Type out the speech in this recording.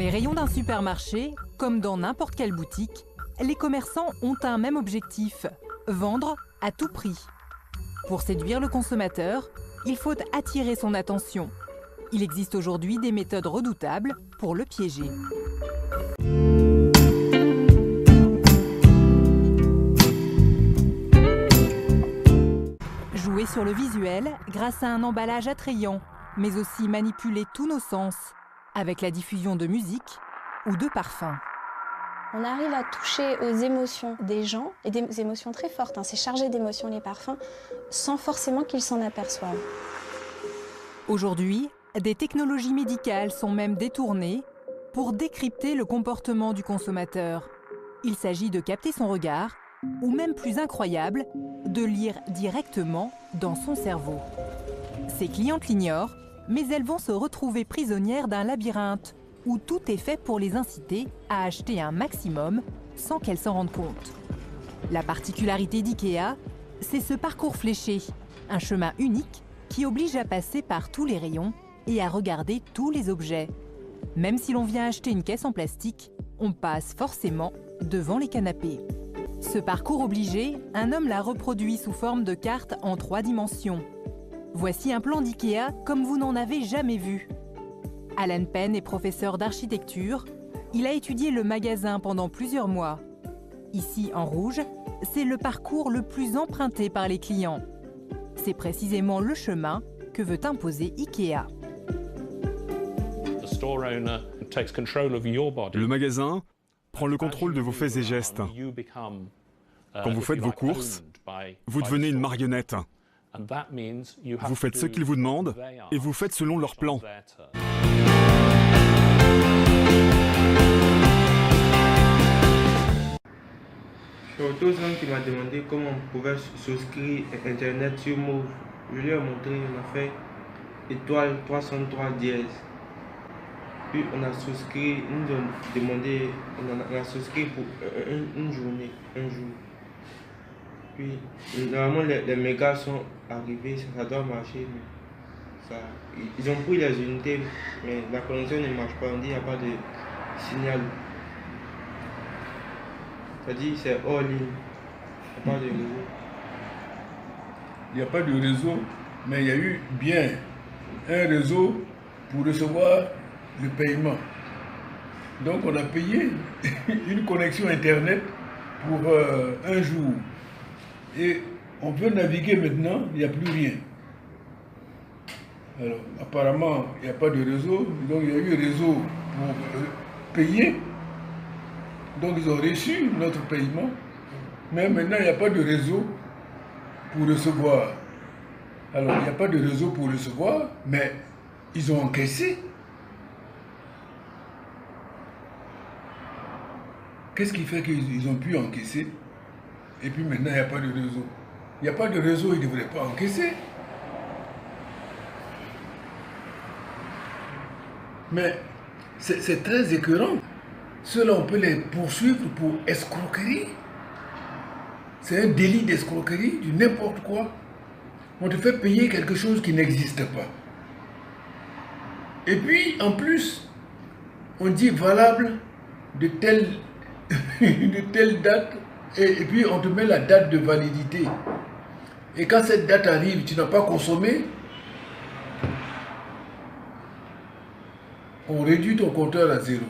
les rayons d'un supermarché, comme dans n'importe quelle boutique, les commerçants ont un même objectif, vendre à tout prix. Pour séduire le consommateur, il faut attirer son attention. Il existe aujourd'hui des méthodes redoutables pour le piéger. Jouer sur le visuel grâce à un emballage attrayant, mais aussi manipuler tous nos sens, avec la diffusion de musique ou de parfums. On arrive à toucher aux émotions des gens, et des émotions très fortes, c'est chargé d'émotions les parfums, sans forcément qu'ils s'en aperçoivent. Aujourd'hui, des technologies médicales sont même détournées pour décrypter le comportement du consommateur. Il s'agit de capter son regard, ou même plus incroyable, de lire directement dans son cerveau. Ses clientes l'ignorent, mais elles vont se retrouver prisonnières d'un labyrinthe où tout est fait pour les inciter à acheter un maximum sans qu'elles s'en rendent compte. La particularité d'IKEA, c'est ce parcours fléché, un chemin unique qui oblige à passer par tous les rayons et à regarder tous les objets. Même si l'on vient acheter une caisse en plastique, on passe forcément devant les canapés. Ce parcours obligé, un homme l'a reproduit sous forme de carte en 3 dimensions. Voici un plan d'IKEA comme vous n'en avez jamais vu. Alan Penn est professeur d'architecture. Il a étudié le magasin pendant plusieurs mois. Ici, en rouge, c'est le parcours le plus emprunté par les clients. C'est précisément le chemin que veut imposer IKEA. Le magasin prend le contrôle de vos faits et gestes. Quand vous faites vos courses, vous devenez une marionnette. Vous faites ce qu'ils vous demandent et vous faites selon leur plan. C'est Otto qui m'a demandé comment on pouvait souscrire Internet sur Move. Je lui ai montré, on a fait étoile 303 dièse. Puis on a souscrit, ils nous ont demandé, on a souscrit pour une journée, un jour. Puis normalement les mégas sont arrivés, ça doit marcher. Mais ça, ils ont pris les unités, mais la connexion ne marche pas, on dit qu'il n'y a pas de signal. C'est-à-dire c'est hors ligne, il n'y a pas de réseau. Il n'y a pas de réseau, mais il y a eu bien un réseau pour recevoir le paiement. Donc on a payé une connexion Internet pour un jour. Et on peut naviguer maintenant, il n'y a plus rien. Alors apparemment, il n'y a pas de réseau, donc il y a eu un réseau pour payer. Donc ils ont reçu notre paiement, mais maintenant il n'y a pas de réseau pour recevoir. Alors il n'y a pas de réseau pour recevoir, mais ils ont encaissé. Qu'est-ce qui fait qu'ils ont pu encaisser? Et puis maintenant il n'y a pas de réseau. Il n'y a pas de réseau, ils ne devraient pas encaisser. Mais c'est très écœurant. Ceux-là, on peut les poursuivre pour escroquerie. C'est un délit d'escroquerie, du n'importe quoi. On te fait payer quelque chose qui n'existe pas. Et puis, en plus, on dit valable de telle, de telle date, et puis on te met la date de validité. Et quand cette date arrive, tu n'as pas consommé, on réduit ton compteur à 0.